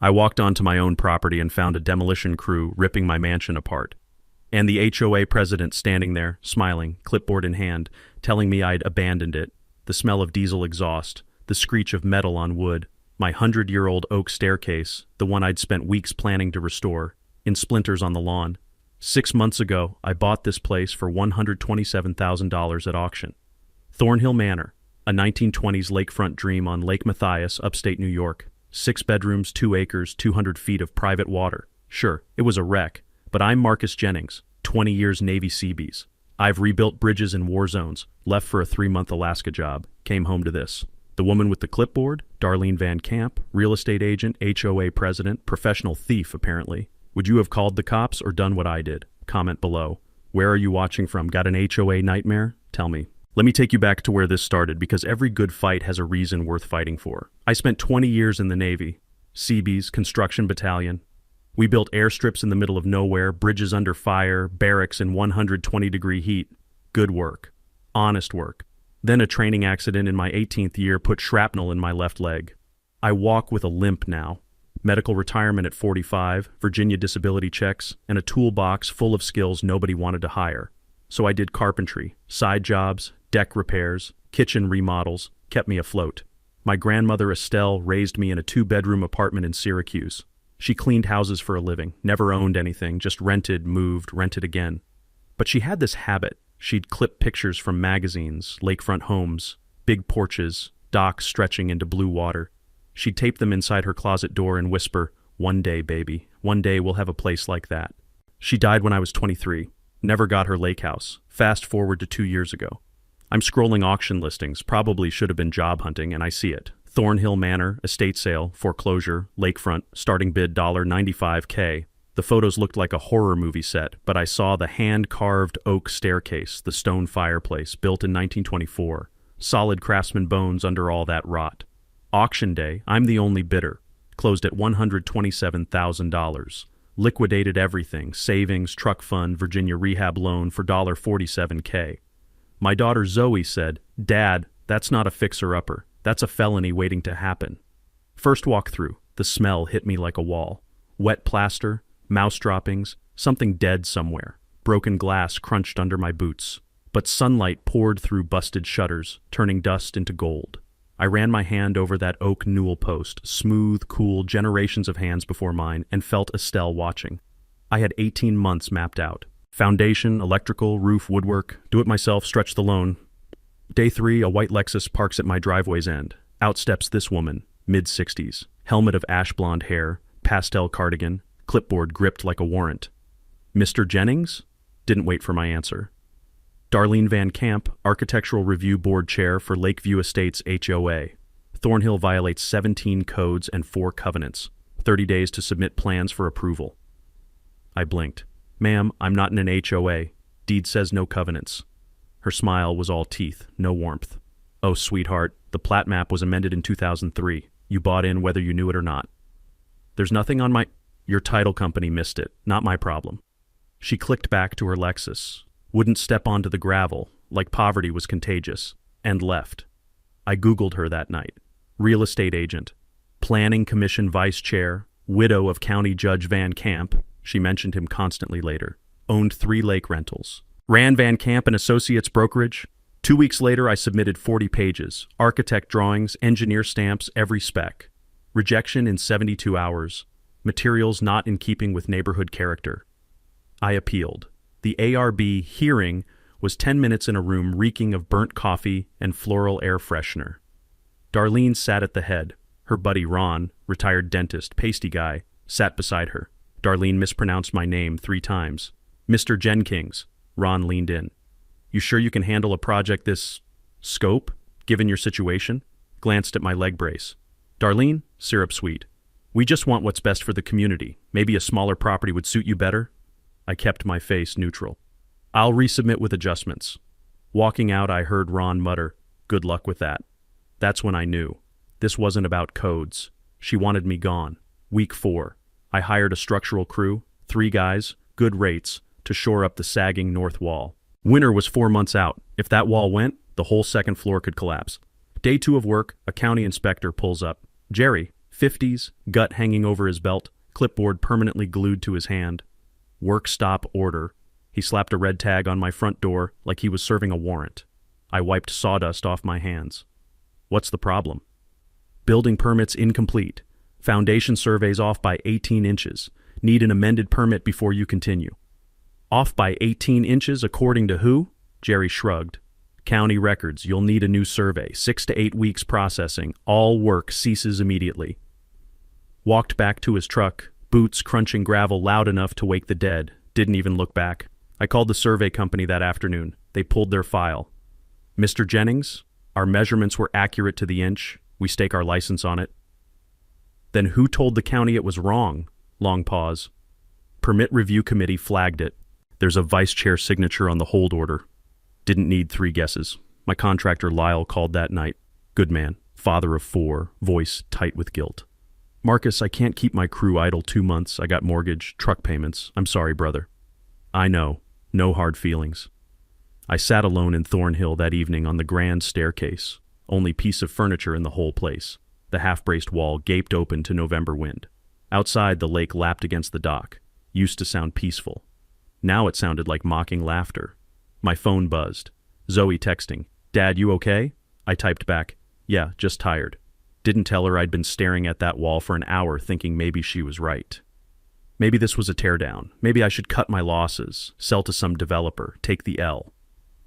I walked onto my own property and found a demolition crew ripping my mansion apart. And the HOA president standing there, smiling, clipboard in hand, telling me I'd abandoned it. The smell of diesel exhaust, the screech of metal on wood, my 100-year-old oak staircase, the one I'd spent weeks planning to restore, in splinters on the lawn. 6 months ago, I bought this place for $127,000 at auction. Thornhill Manor, a 1920s lakefront dream on Lake Matthias, upstate New York. 6 bedrooms, 2 acres, 200 feet of private water. Sure, it was a wreck, but I'm Marcus Jennings, 20 years Navy Seabees. I've rebuilt bridges in war zones, left for a 3-month Alaska job, came home to this. The woman with the clipboard, Darlene Van Camp, real estate agent, HOA president, professional thief apparently. Would you have called the cops or done what I did? Comment below. Where are you watching from? Got an HOA nightmare? Tell me. Let me take you back to where this started, because every good fight has a reason worth fighting for. I spent 20 years in the Navy. Seabees, construction battalion. We built airstrips in the middle of nowhere, bridges under fire, barracks in 120-degree heat. Good work. Honest work. Then a training accident in my 18th year put shrapnel in my left leg. I walk with a limp now. Medical retirement at 45, Virginia disability checks, and a toolbox full of skills nobody wanted to hire. So I did carpentry, side jobs, deck repairs, kitchen remodels, kept me afloat. My grandmother Estelle raised me in a 2-bedroom apartment in Syracuse. She cleaned houses for a living, never owned anything, just rented, moved, rented again. But she had this habit. She'd clip pictures from magazines, lakefront homes, big porches, docks stretching into blue water. She'd tape them inside her closet door and whisper, "One day, baby, one day we'll have a place like that." She died when I was 23. Never got her lake house. Fast forward to 2 years ago. I'm scrolling auction listings, probably should have been job hunting, and I see it. Thornhill Manor, estate sale, foreclosure, lakefront, starting bid $95K. The photos looked like a horror movie set, but I saw the hand-carved oak staircase, the stone fireplace, built in 1924. Solid craftsman bones under all that rot. Auction day, I'm the only bidder. Closed at $127,000. Liquidated everything, savings, truck fund, Virginia rehab loan for $47K. My daughter Zoe said, "Dad, that's not a fixer-upper. That's a felony waiting to happen." First walk through, the smell hit me like a wall. Wet plaster, mouse droppings, something dead somewhere. Broken glass crunched under my boots. But sunlight poured through busted shutters, turning dust into gold. I ran my hand over that oak newel post, smooth, cool, generations of hands before mine, and felt Estelle watching. I had 18 months mapped out. Foundation, electrical, roof, woodwork, do-it-myself, stretch the loan. Day 3, a white Lexus parks at my driveway's end. Out steps this woman, mid-60s, helmet of ash blonde hair, pastel cardigan, clipboard gripped like a warrant. "Mr. Jennings?" Didn't wait for my answer. Darlene Van Camp, Architectural Review Board Chair for Lakeview Estates HOA. Thornhill violates 17 codes and 4 covenants. 30 days to submit plans for approval. I blinked. "Ma'am, I'm not in an HOA. Deed says no covenants." Her smile was all teeth, no warmth. "Oh, sweetheart, the plat map was amended in 2003. You bought in whether you knew it or not. There's nothing on my... Your title company missed it, not my problem." She clicked back to her Lexus, wouldn't step onto the gravel, like poverty was contagious, and left. I Googled her that night. Real estate agent, planning commission vice chair, widow of County Judge Van Camp, she mentioned him constantly later, owned 3 lake rentals. Ran Van Camp and Associates brokerage. 2 weeks later, I submitted 40 pages, architect drawings, engineer stamps, every spec. Rejection in 72 hours. Materials not in keeping with neighborhood character. I appealed. The ARB hearing was 10 minutes in a room reeking of burnt coffee and floral air freshener. Darlene sat at the head. Her buddy Ron, retired dentist, pasty guy, sat beside her. Darlene mispronounced my name 3 times. "Mr. Jenkins." Ron leaned in. "You sure you can handle a project this scope, given your situation?" Glanced at my leg brace. "Darlene, syrup sweet. We just want what's best for the community. Maybe a smaller property would suit you better?" I kept my face neutral. "I'll resubmit with adjustments." Walking out, I heard Ron mutter, "Good luck with that." That's when I knew. This wasn't about codes. She wanted me gone. Week 4. I hired a structural crew, 3 guys, good rates, to shore up the sagging north wall. Winter was 4 months out. If that wall went, the whole second floor could collapse. Day 2 of work, a county inspector pulls up. "Jerry, 50s, gut hanging over his belt, clipboard permanently glued to his hand. Work stop order. He slapped a red tag on my front door like he was serving a warrant. I wiped sawdust off my hands. What's the problem? Building permits incomplete. Foundation surveys off by 18 inches. Need an amended permit before you continue. Off by 18 inches according to who? Jerry shrugged. County records, you'll need a new survey. 6 to 8 weeks processing. All work ceases immediately. Walked back to his truck, boots crunching gravel loud enough to wake the dead. Didn't even look back. I called the survey company that afternoon. They pulled their file. Mr. Jennings, our measurements were accurate to the inch. We stake our license on it. Then who told the county it was wrong? Long pause. Permit review committee flagged it. There's a vice chair signature on the hold order. Didn't need 3 guesses. My contractor Lyle called that night. Good man, father of 4, voice tight with guilt. Marcus, I can't keep my crew idle 2 months. I got mortgage, truck payments. I'm sorry, brother. I know. No hard feelings. I sat alone in Thornhill that evening on the grand staircase. Only piece of furniture in the whole place. The half-braced wall gaped open to November wind. Outside, the lake lapped against the dock. Used to sound peaceful. Now it sounded like mocking laughter. My phone buzzed. Zoe texting. Dad, you okay? I typed back. Yeah, just tired. Didn't tell her I'd been staring at that wall for an hour thinking maybe she was right. Maybe this was a teardown. Maybe I should cut my losses, sell to some developer, take the L.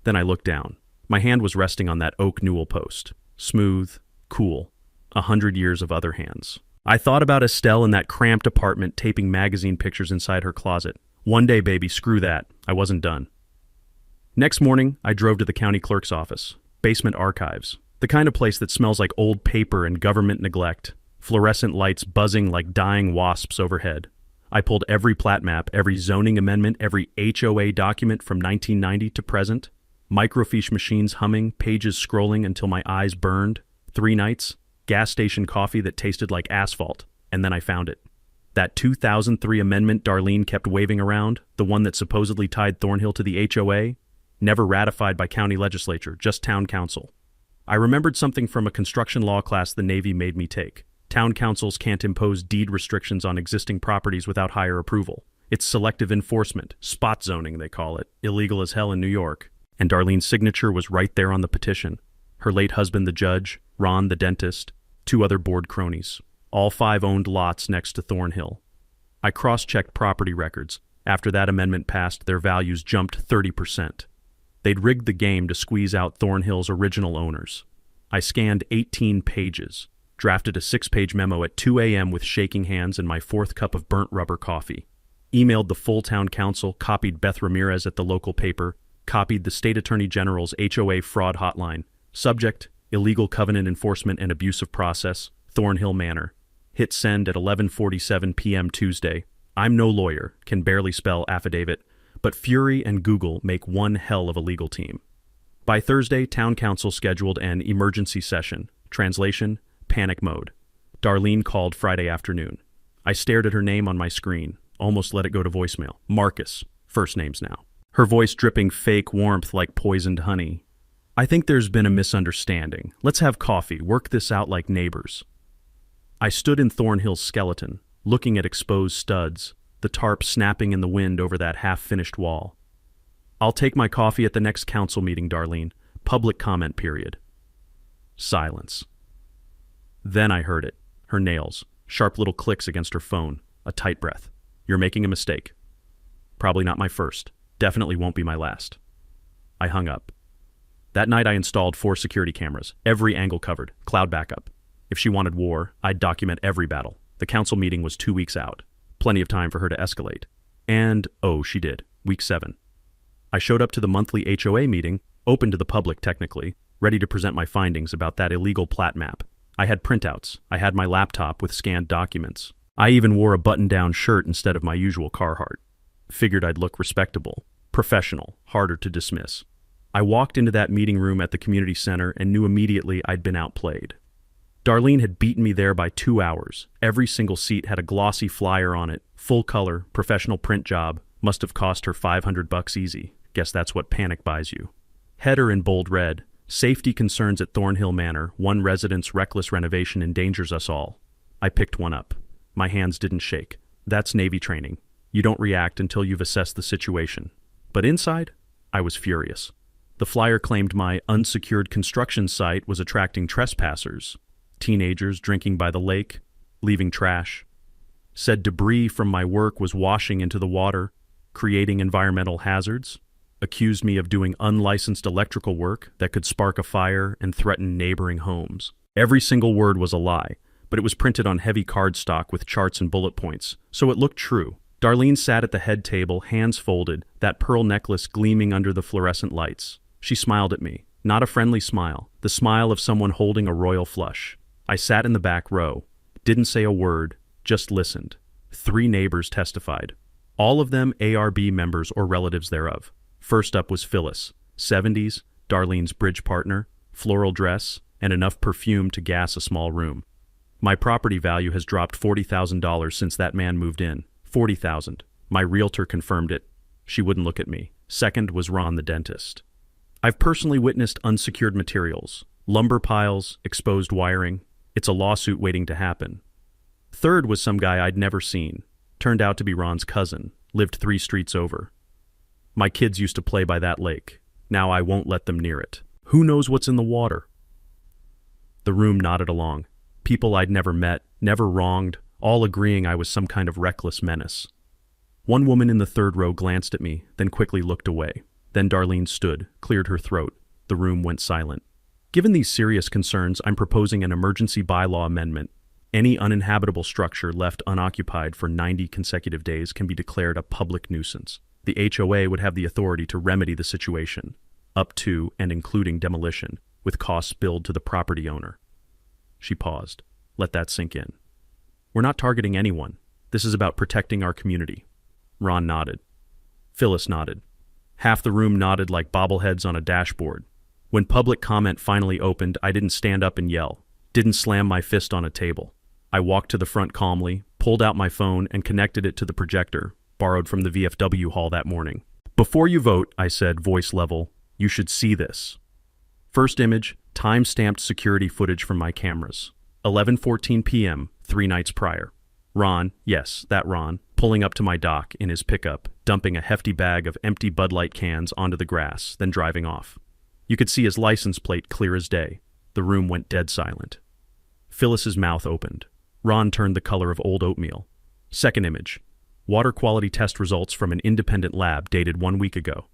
Then I looked down. My hand was resting on that oak newel post. Smooth, cool. 100 years of other hands. I thought about Estelle in that cramped apartment taping magazine pictures inside her closet. One day, baby, screw that. I wasn't done. Next morning, I drove to the county clerk's office. Basement archives. The kind of place that smells like old paper and government neglect. Fluorescent lights buzzing like dying wasps overhead. I pulled every plat map, every zoning amendment, every HOA document from 1990 to present. Microfiche machines humming, pages scrolling until my eyes burned. 3 nights, gas station coffee that tasted like asphalt, and then I found it. That 2003 amendment Darlene kept waving around, the one that supposedly tied Thornhill to the HOA, never ratified by county legislature, just town council. I remembered something from a construction law class the Navy made me take. Town councils can't impose deed restrictions on existing properties without higher approval. It's selective enforcement, spot zoning they call it, illegal as hell in New York. And Darlene's signature was right there on the petition. Her late husband the judge, Ron the dentist, 2 other board cronies. All 5 owned lots next to Thornhill. I cross-checked property records. After that amendment passed, their values jumped 30%. They'd rigged the game to squeeze out Thornhill's original owners. I scanned 18 pages, drafted a 6-page memo at 2 a.m. with shaking hands and my 4th cup of burnt rubber coffee. Emailed the full town council, copied Beth Ramirez at the local paper, copied the state attorney general's HOA fraud hotline. Subject, illegal covenant enforcement and abusive process, Thornhill Manor. Hit send at 11:47 p.m. Tuesday. I'm no lawyer, can barely spell affidavit, but Fury and Google make one hell of a legal team. By Thursday, town council scheduled an emergency session. Translation, panic mode. Darlene called Friday afternoon. I stared at her name on my screen, almost let it go to voicemail. Marcus, first names now. Her voice dripping fake warmth like poisoned honey. I think there's been a misunderstanding. Let's have coffee, work this out like neighbors. I stood in Thornhill's skeleton, looking at exposed studs, the tarp snapping in the wind over that half-finished wall. I'll take my coffee at the next council meeting, Darlene. Public comment period. Silence. Then I heard it. Her nails, sharp little clicks against her phone, a tight breath. You're making a mistake. Probably not my first. Definitely won't be my last. I hung up. That night I installed 4 security cameras, every angle covered, cloud backup. If she wanted war, I'd document every battle. The council meeting was 2 weeks out. Plenty of time for her to escalate. And, oh, she did. Week 7. I showed up to the monthly HOA meeting, open to the public technically, ready to present my findings about that illegal plat map. I had printouts. I had my laptop with scanned documents. I even wore a button-down shirt instead of my usual Carhartt. Figured I'd look respectable, professional, harder to dismiss. I walked into that meeting room at the community center and knew immediately I'd been outplayed. Darlene had beaten me there by 2 hours. Every single seat had a glossy flyer on it, full color, professional print job. Must have cost her $500 easy. Guess that's what panic buys you. Header in bold red. Safety concerns at Thornhill Manor. One resident's reckless renovation endangers us all. I picked one up. My hands didn't shake. That's Navy training. You don't react until you've assessed the situation. But inside, I was furious. The flyer claimed my unsecured construction site was attracting trespassers, teenagers drinking by the lake, leaving trash. Said debris from my work was washing into the water, creating environmental hazards. Accused me of doing unlicensed electrical work that could spark a fire and threaten neighboring homes. Every single word was a lie, but it was printed on heavy cardstock with charts and bullet points, so it looked true. Darlene sat at the head table, hands folded, that pearl necklace gleaming under the fluorescent lights. She smiled at me, not a friendly smile, the smile of someone holding a royal flush. I sat in the back row, didn't say a word, just listened. 3 neighbors testified, all of them ARB members or relatives thereof. First up was Phyllis, 70s, Darlene's bridge partner, floral dress, and enough perfume to gas a small room. My property value has dropped $40,000 since that man moved in. $40,000. My realtor confirmed it. She wouldn't look at me. Second was Ron the dentist. I've personally witnessed unsecured materials, lumber piles, exposed wiring. It's a lawsuit waiting to happen. Third was some guy I'd never seen. Turned out to be Ron's cousin, lived 3 streets over. My kids used to play by that lake. Now I won't let them near it. Who knows what's in the water? The room nodded along. People I'd never met, never wronged, all agreeing I was some kind of reckless menace. One woman in the 3rd row glanced at me, then quickly looked away. Then Darlene stood, cleared her throat. The room went silent. Given these serious concerns, I'm proposing an emergency bylaw amendment. Any uninhabitable structure left unoccupied for 90 consecutive days can be declared a public nuisance. The HOA would have the authority to remedy the situation, up to and including demolition, with costs billed to the property owner. She paused. Let that sink in. We're not targeting anyone. This is about protecting our community. Ron nodded. Phyllis nodded. Half the room nodded like bobbleheads on a dashboard. When public comment finally opened, I didn't stand up and yell, didn't slam my fist on a table. I walked to the front calmly, pulled out my phone, and connected it to the projector, borrowed from the VFW hall that morning. Before you vote, I said, voice level, you should see this. First image, time-stamped security footage from my cameras. 11:14 p.m., 3 nights prior. Ron, yes, that Ron, pulling up to my dock in his pickup, dumping a hefty bag of empty Bud Light cans onto the grass, then driving off. You could see his license plate clear as day. The room went dead silent. Phyllis's mouth opened. Ron turned the color of old oatmeal. Second image. Water quality test results from an independent lab dated 1 week ago.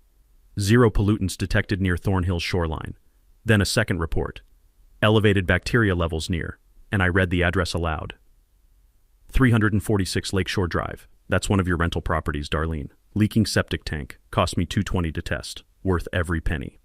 0 pollutants detected near Thornhill's shoreline. Then a second report. Elevated bacteria levels near, and I read the address aloud. 346 Lakeshore Drive. That's one of your rental properties, Darlene. Leaking septic tank. Cost me $220 to test. Worth every penny.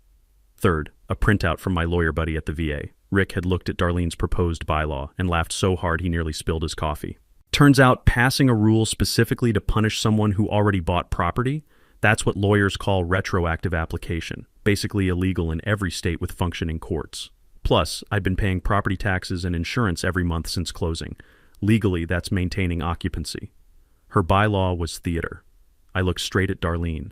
Third, a printout from my lawyer buddy at the VA. Rick had looked at Darlene's proposed bylaw and laughed so hard he nearly spilled his coffee. Turns out passing a rule specifically to punish someone who already bought property, that's what lawyers call retroactive application, basically illegal in every state with functioning courts. Plus, I'd been paying property taxes and insurance every month since closing. Legally, that's maintaining occupancy. Her bylaw was theater. I looked straight at Darlene.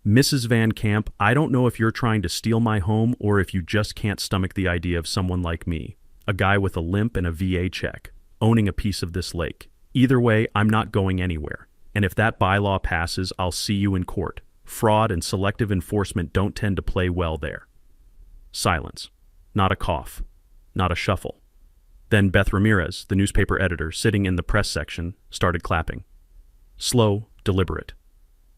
Mrs. Van Camp, I don't know if you're trying to steal my home or if you just can't stomach the idea of someone like me, a guy with a limp and a VA check, owning a piece of this lake. Either way, I'm not going anywhere. And if that bylaw passes, I'll see you in court. Fraud and selective enforcement don't tend to play well there. Silence. Not a cough. Not a shuffle. Then Beth Ramirez, the newspaper editor, sitting in the press section, started clapping. Slow, deliberate.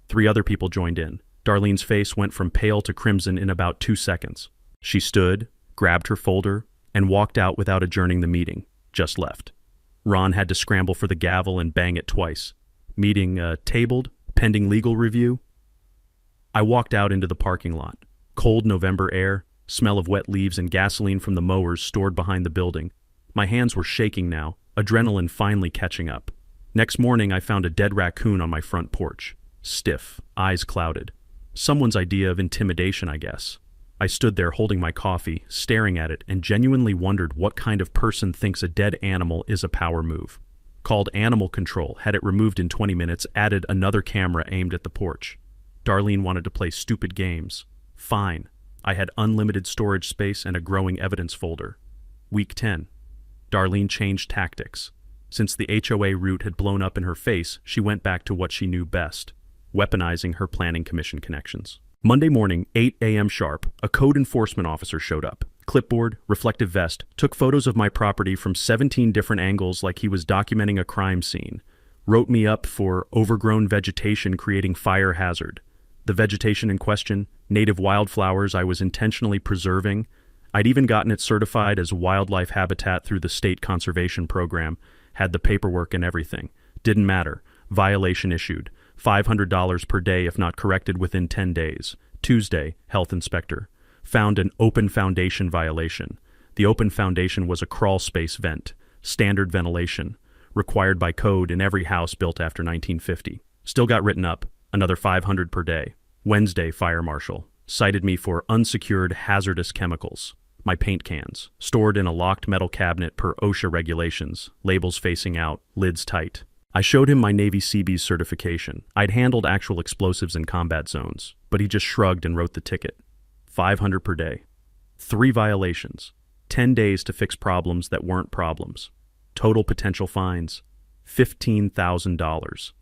3 other people joined in. Darlene's face went from pale to crimson in about 2 seconds. She stood, grabbed her folder, and walked out without adjourning the meeting. Just left. Ron had to scramble for the gavel and bang it twice. Meeting tabled, pending legal review. I walked out into the parking lot. Cold November air, smell of wet leaves and gasoline from the mowers stored behind the building. My hands were shaking now, adrenaline finally catching up. Next morning, I found a dead raccoon on my front porch. Stiff, eyes clouded. Someone's idea of intimidation, I guess. I stood there holding my coffee, staring at it, and genuinely wondered what kind of person thinks a dead animal is a power move. Called animal control, had it removed in 20 minutes, added another camera aimed at the porch. Darlene wanted to play stupid games. Fine. I had unlimited storage space and a growing evidence folder. Week 10. Darlene changed tactics. Since the HOA route had blown up in her face, she went back to what she knew best, weaponizing her planning commission connections. Monday morning, 8 a.m. sharp, a code enforcement officer showed up. Clipboard, reflective vest, took photos of my property from 17 different angles like he was documenting a crime scene. Wrote me up for overgrown vegetation creating fire hazard. The vegetation in question, native wildflowers I was intentionally preserving. I'd even gotten it certified as wildlife habitat through the state conservation program, had the paperwork and everything. Didn't matter. Violation issued. $500 per day if not corrected within 10 days. Tuesday, health inspector. Found an open foundation violation. The open foundation was a crawl space vent, standard ventilation, required by code in every house built after 1950. Still got written up, another $500 per day. Wednesday, fire marshal. Cited me for unsecured hazardous chemicals. My paint cans, stored in a locked metal cabinet per OSHA regulations, labels facing out, lids tight. I showed him my Navy Seabees certification. I'd handled actual explosives in combat zones, but he just shrugged and wrote the ticket. $500 per day. 3 violations. 10 days to fix problems that weren't problems. Total potential fines, $15,000.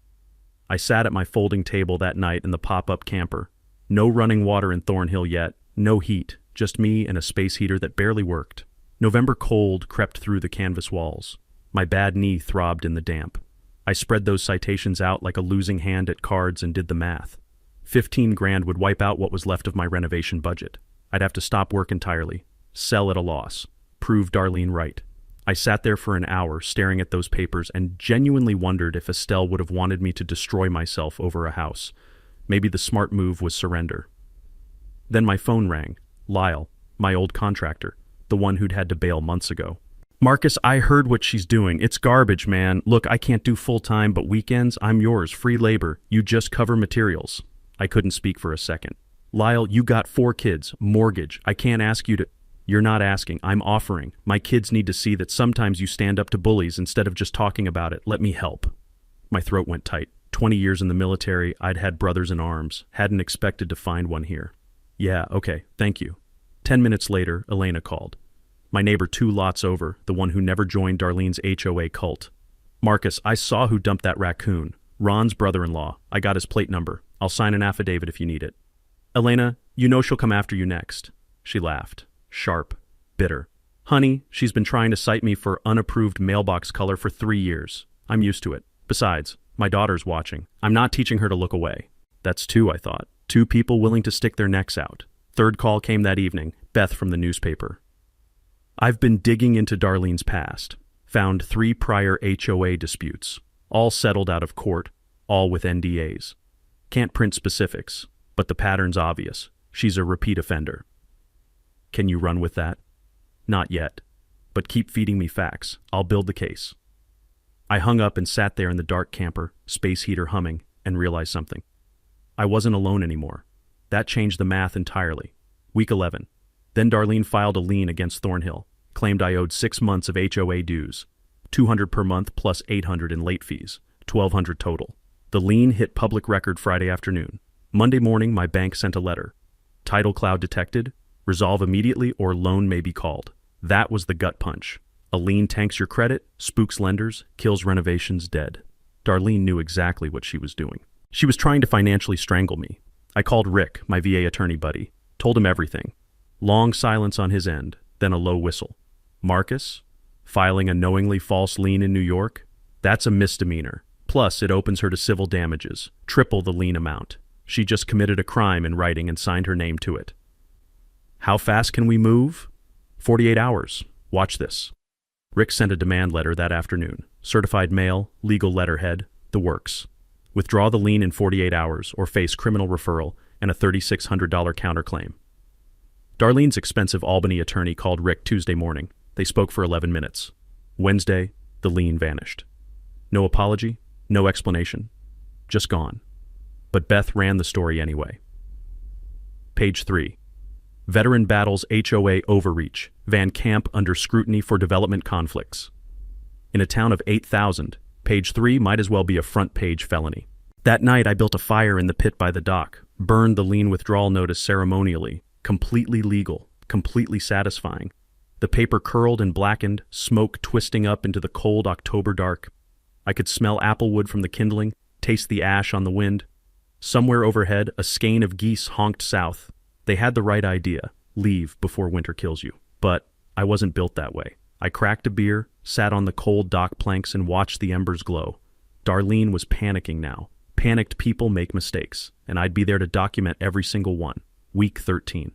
I sat at my folding table that night in the pop-up camper. No running water in Thornhill yet, no heat, just me and a space heater that barely worked. November cold crept through the canvas walls. My bad knee throbbed in the damp. I spread those citations out like a losing hand at cards and did the math. 15 grand would wipe out what was left of my renovation budget. I'd have to stop work entirely, sell at a loss, prove Darlene right. I sat there for an hour staring at those papers and genuinely wondered if Estelle would have wanted me to destroy myself over a house. Maybe the smart move was surrender. Then my phone rang. Lyle, my old contractor, the one who'd had to bail months ago. Marcus, I heard what she's doing. It's garbage, man. Look, I can't do full-time, but weekends, I'm yours, free labor. You just cover materials. I couldn't speak for a second. Lyle, you got 4 kids, mortgage. I can't ask you to... You're not asking, I'm offering. My kids need to see that sometimes you stand up to bullies instead of just talking about it. Let me help. My throat went tight. 20 years in the military, I'd had brothers in arms. Hadn't expected to find one here. Yeah, okay, thank you. 10 minutes later, Elena called. My neighbor 2 lots over, the one who never joined Darlene's HOA cult. Marcus, I saw who dumped that raccoon. Ron's brother-in-law. I got his plate number. I'll sign an affidavit if you need it. Elena, you know she'll come after you next. She laughed. Sharp. Bitter. Honey, she's been trying to cite me for unapproved mailbox color for 3 years. I'm used to it. Besides, my daughter's watching. I'm not teaching her to look away. That's 2, I thought. 2 people willing to stick their necks out. Third call came that evening. Beth from the newspaper. I've been digging into Darlene's past. Found 3 prior HOA disputes. All settled out of court. All with NDAs. Can't print specifics, but the pattern's obvious. She's a repeat offender. Can you run with that? Not yet. But keep feeding me facts. I'll build the case. I hung up and sat there in the dark camper, space heater humming, and realized something. I wasn't alone anymore. That changed the math entirely. Week 11. Then Darlene filed a lien against Thornhill, claimed I owed 6 months of HOA dues, $200 per month plus $800 in late fees, $1,200 total. The lien hit public record Friday afternoon. Monday morning, my bank sent a letter. Title cloud detected. Resolve immediately or loan may be called. That was the gut punch. A lien tanks your credit, spooks lenders, kills renovations dead. Darlene knew exactly what she was doing. She was trying to financially strangle me. I called Rick, my VA attorney buddy, told him everything. Long silence on his end, then a low whistle. Marcus? Filing a knowingly false lien in New York? That's a misdemeanor. Plus, it opens her to civil damages, triple the lien amount. She just committed a crime in writing and signed her name to it. How fast can we move? 48 hours. Watch this. Rick sent a demand letter that afternoon. Certified mail, legal letterhead, the works. Withdraw the lien in 48 hours or face criminal referral and a $3,600 counterclaim. Darlene's expensive Albany attorney called Rick Tuesday morning. They spoke for 11 minutes. Wednesday, the lien vanished. No apology, no explanation. Just gone. But Beth ran the story anyway. Page 3. Veteran battles HOA overreach. Van Camp under scrutiny for development conflicts. In a town of 8,000, page 3 might as well be a front-page felony. That night, I built a fire in the pit by the dock, burned the lien withdrawal notice ceremonially, completely legal, completely satisfying. The paper curled and blackened, smoke twisting up into the cold October dark. I could smell applewood from the kindling, taste the ash on the wind. Somewhere overhead, a skein of geese honked south. They had the right idea: leave before winter kills you. But I wasn't built that way. I cracked a beer, sat on the cold dock planks, and watched the embers glow. Darlene was panicking now. Panicked people make mistakes, and I'd be there to document every single one. Week 13.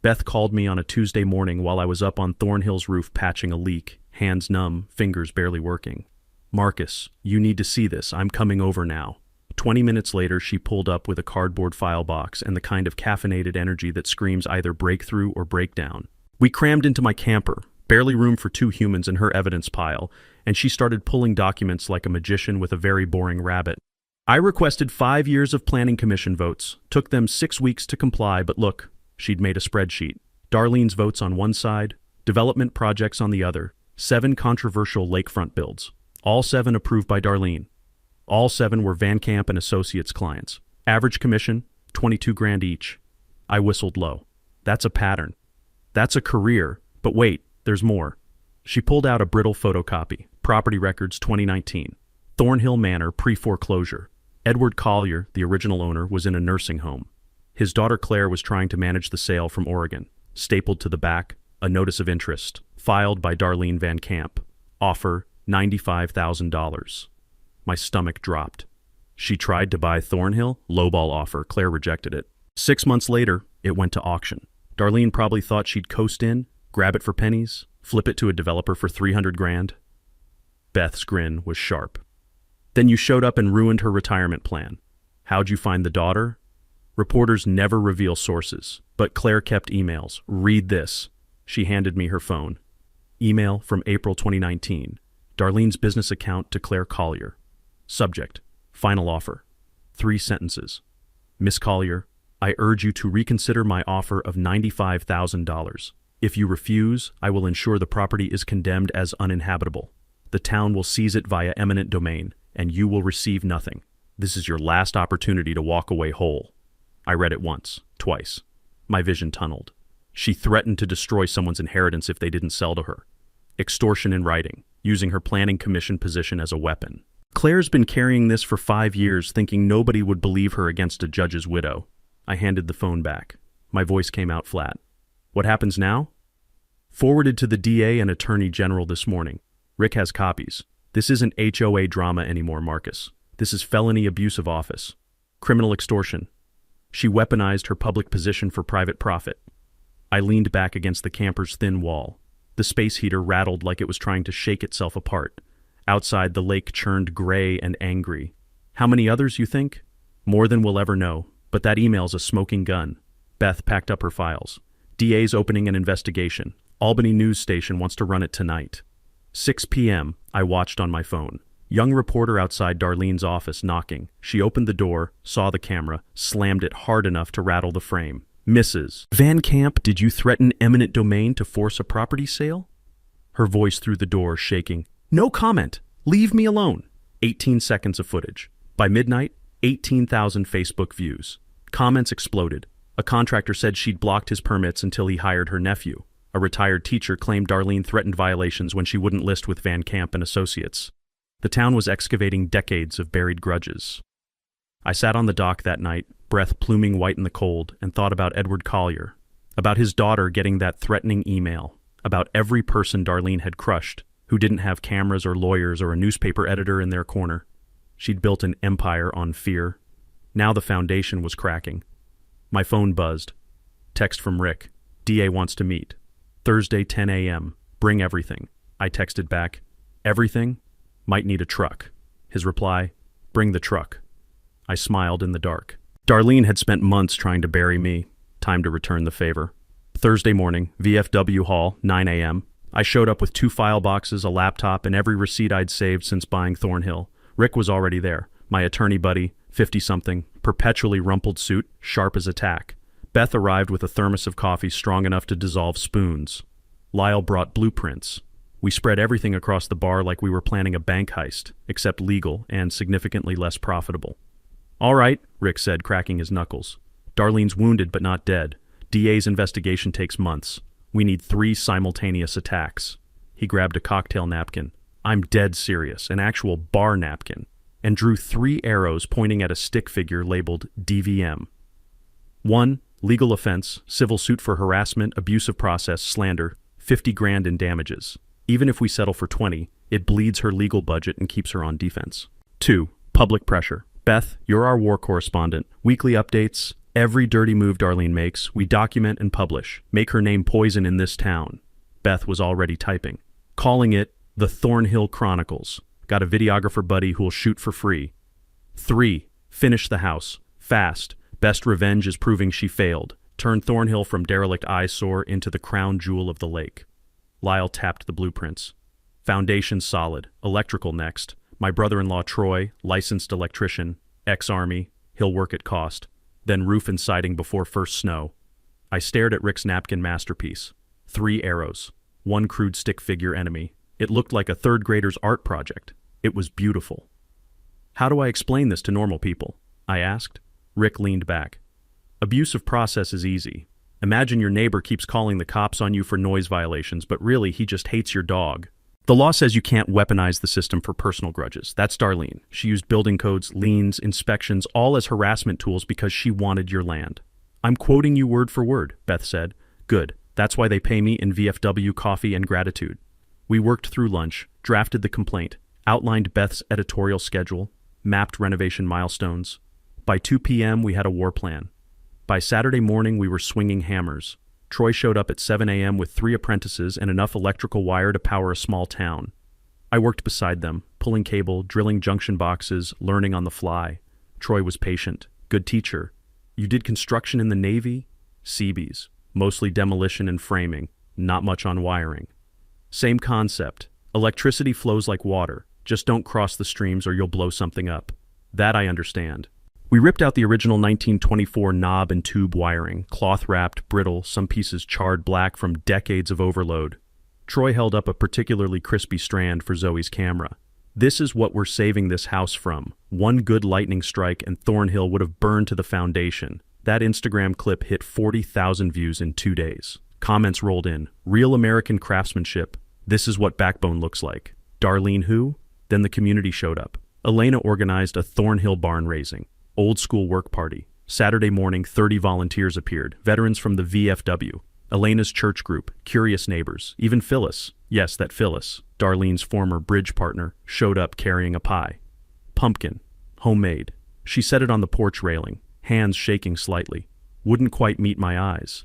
Beth called me on a Tuesday morning while I was up on Thornhill's roof patching a leak, hands numb, fingers barely working. "Marcus, you need to see this. I'm coming over now." 20 minutes later, she pulled up with a cardboard file box and the kind of caffeinated energy that screams either breakthrough or breakdown. We crammed into my camper, barely room for 2 humans in her evidence pile, and she started pulling documents like a magician with a very boring rabbit. I requested 5 years of planning commission votes, took them 6 weeks to comply, but look, she'd made a spreadsheet. Darlene's votes on one side, development projects on the other, 7 controversial lakefront builds, all 7 approved by Darlene. All 7 were Van Camp and Associates clients. Average commission, 22 grand each. I whistled low. That's a pattern. That's a career. But wait, there's more. She pulled out a brittle photocopy. Property records 2019. Thornhill Manor pre-foreclosure. Edward Collier, the original owner, was in a nursing home. His daughter Claire was trying to manage the sale from Oregon. Stapled to the back, a notice of interest, filed by Darlene Van Camp. Offer, $95,000. My stomach dropped. She tried to buy Thornhill, lowball offer. Claire rejected it. 6 months later, it went to auction. Darlene probably thought she'd coast in, grab it for pennies, flip it to a developer for 300 grand. Beth's grin was sharp. "Then you showed up and ruined her retirement plan. How'd you find the daughter?" Reporters never reveal sources, but Claire kept emails. "Read this." She handed me her phone. Email from April 2019. Darlene's business account to Claire Collier. Subject, final offer. 3 sentences. "Miss Collier, I urge you to reconsider my offer of $95,000. If you refuse, I will ensure the property is condemned as uninhabitable. The town will seize it via eminent domain, and you will receive nothing. This is your last opportunity to walk away whole." I read it once, twice. My vision tunneled. She threatened to destroy someone's inheritance if they didn't sell to her. Extortion in writing, using her planning commission position as a weapon. Claire's been carrying this for 5 years, thinking nobody would believe her against a judge's widow. I handed the phone back. My voice came out flat. "What happens now?" "Forwarded to the DA and Attorney General this morning. Rick has copies. This isn't HOA drama anymore, Marcus. This is felony abuse of office. Criminal extortion. She weaponized her public position for private profit." I leaned back against the camper's thin wall. The space heater rattled like it was trying to shake itself apart. Outside, the lake churned gray and angry. "How many others, you think?" "More than we'll ever know, but that email's a smoking gun." Beth packed up her files. "DA's opening an investigation. Albany News Station wants to run it tonight." 6 p.m., I watched on my phone. Young reporter outside Darlene's office knocking. She opened the door, saw the camera, slammed it hard enough to rattle the frame. "Mrs. Van Camp, did you threaten eminent domain to force a property sale?" Her voice through the door, shaking. "No comment. Leave me alone." 18 seconds of footage. By midnight, 18,000 Facebook views. Comments exploded. A contractor said she'd blocked his permits until he hired her nephew. A retired teacher claimed Darlene threatened violations when she wouldn't list with Van Camp and Associates. The town was excavating decades of buried grudges. I sat on the dock that night, breath pluming white in the cold, and thought about Edward Collier, about his daughter getting that threatening email, about every person Darlene had crushed, who didn't have cameras or lawyers or a newspaper editor in their corner. She'd built an empire on fear. Now the foundation was cracking. My phone buzzed. Text from Rick. "DA wants to meet. Thursday, 10 a.m. Bring everything." I texted back. "Everything? Might need a truck." His reply, "Bring the truck." I smiled in the dark. Darlene had spent months trying to bury me. Time to return the favor. Thursday morning, VFW Hall, 9 a.m. I showed up with 2 file boxes, a laptop, and every receipt I'd saved since buying Thornhill. Rick was already there. My attorney buddy, 50-something, perpetually rumpled suit, sharp as a tack. Beth arrived with a thermos of coffee strong enough to dissolve spoons. Lyle brought blueprints. We spread everything across the bar like we were planning a bank heist, except legal and significantly less profitable. "All right," Rick said, cracking his knuckles. "Darlene's wounded but not dead. DA's investigation takes months. We need 3 simultaneous attacks. He grabbed a cocktail napkin. I'm dead serious, an actual bar napkin, and drew 3 arrows pointing at a stick figure labeled DVM. 1. Legal offense, civil suit for harassment, abusive process, slander, 50 grand in damages. Even if we settle for 20, it bleeds her legal budget and keeps her on defense. 2. Public pressure. Beth, you're our war correspondent. Weekly updates. Every dirty move Darlene makes, we document and publish. Make her name poison in this town. Beth was already typing. Calling it the Thornhill Chronicles. Got a videographer buddy who'll shoot for free. 3. Finish the house. Fast. Best revenge is proving she failed. Turn Thornhill from derelict eyesore into the crown jewel of the lake. Lyle tapped the blueprints. Foundation solid. Electrical next. My brother-in-law Troy, licensed electrician, ex-army, he'll work at cost. Then roof and siding before first snow. I stared at Rick's napkin masterpiece. 3 arrows. 1 crude stick figure enemy. It looked like a 3rd grader's art project. It was beautiful. How do I explain this to normal people? I asked. Rick leaned back. Abusive process is easy. Imagine your neighbor keeps calling the cops on you for noise violations, but really he just hates your dog. The law says you can't weaponize the system for personal grudges. That's Darlene. She used building codes, liens, inspections, all as harassment tools because she wanted your land. I'm quoting you word for word, Beth said. Good. That's why they pay me in VFW coffee and gratitude. We worked through lunch, drafted the complaint, outlined Beth's editorial schedule, mapped renovation milestones. By 2 p.m. we had a war plan. By Saturday morning we were swinging hammers. Troy showed up at 7 a.m. with 3 apprentices and enough electrical wire to power a small town. I worked beside them, pulling cable, drilling junction boxes, learning on the fly. Troy was patient, good teacher. You did construction in the Navy? Seabees, mostly demolition and framing, not much on wiring. Same concept. Electricity flows like water. Just don't cross the streams or you'll blow something up. That I understand. We ripped out the original 1924 knob and tube wiring, cloth-wrapped, brittle, some pieces charred black from decades of overload. Troy held up a particularly crispy strand for Zoe's camera. This is what we're saving this house from. 1 good lightning strike and Thornhill would have burned to the foundation. That Instagram clip hit 40,000 views in 2 days. Comments rolled in. Real American craftsmanship. This is what backbone looks like. Darlene who? Then the community showed up. Elena organized a Thornhill barn raising. Old school work party. Saturday morning, 30 volunteers appeared, veterans from the VFW, Elena's church group, curious neighbors, even Phyllis, yes, that Phyllis, Darlene's former bridge partner, showed up carrying a pie. Pumpkin. Homemade. She set it on the porch railing, hands shaking slightly. Wouldn't quite meet my eyes.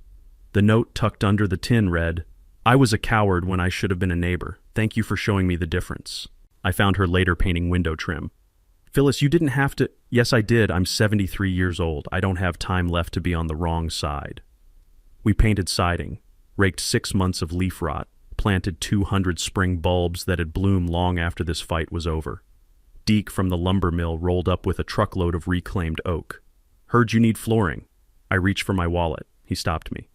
The note tucked under the tin read, I was a coward when I should have been a neighbor. Thank you for showing me the difference. I found her later painting window trim. Phyllis, you didn't have to. Yes, I did. I'm 73 years old. I don't have time left to be on the wrong side. We painted siding, raked 6 months of leaf rot, planted 200 spring bulbs that had bloomed long after this fight was over. Deke from the lumber mill rolled up with a truckload of reclaimed oak. Heard you need flooring. I reached for my wallet. He stopped me.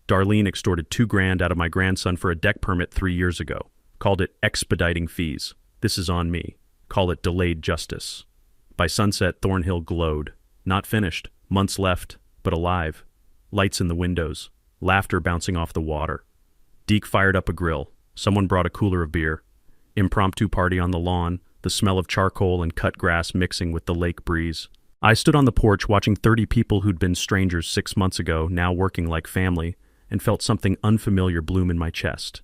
Darlene extorted $2 grand out of my grandson for a deck permit 3 years ago. Called it expediting fees. This is on me. Call it delayed justice. By sunset, Thornhill glowed. Not finished. Months left, but alive. Lights in the windows. Laughter bouncing off the water. Deke fired up a grill. Someone brought a cooler of beer. Impromptu party on the lawn, the smell of charcoal and cut grass mixing with the lake breeze. I stood on the porch watching 30 people who'd been strangers 6 months ago, now working like family, and felt something unfamiliar bloom in my chest.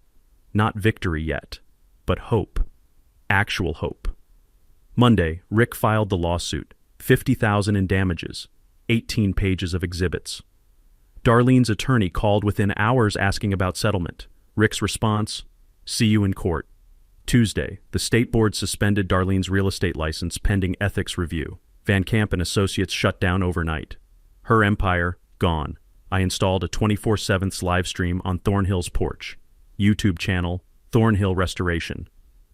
Not victory yet, but hope. Actual hope. Monday, Rick filed the lawsuit. $50,000 in damages. 18 pages of exhibits. Darlene's attorney called within hours asking about settlement. Rick's response, see you in court. Tuesday, the state board suspended Darlene's real estate license pending ethics review. Van Camp and Associates shut down overnight. Her empire, gone. I installed a 24/7 live stream on Thornhill's porch. YouTube channel, Thornhill Restoration.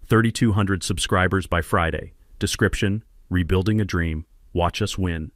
3,200 subscribers by Friday. Description, rebuilding a dream. Watch us win.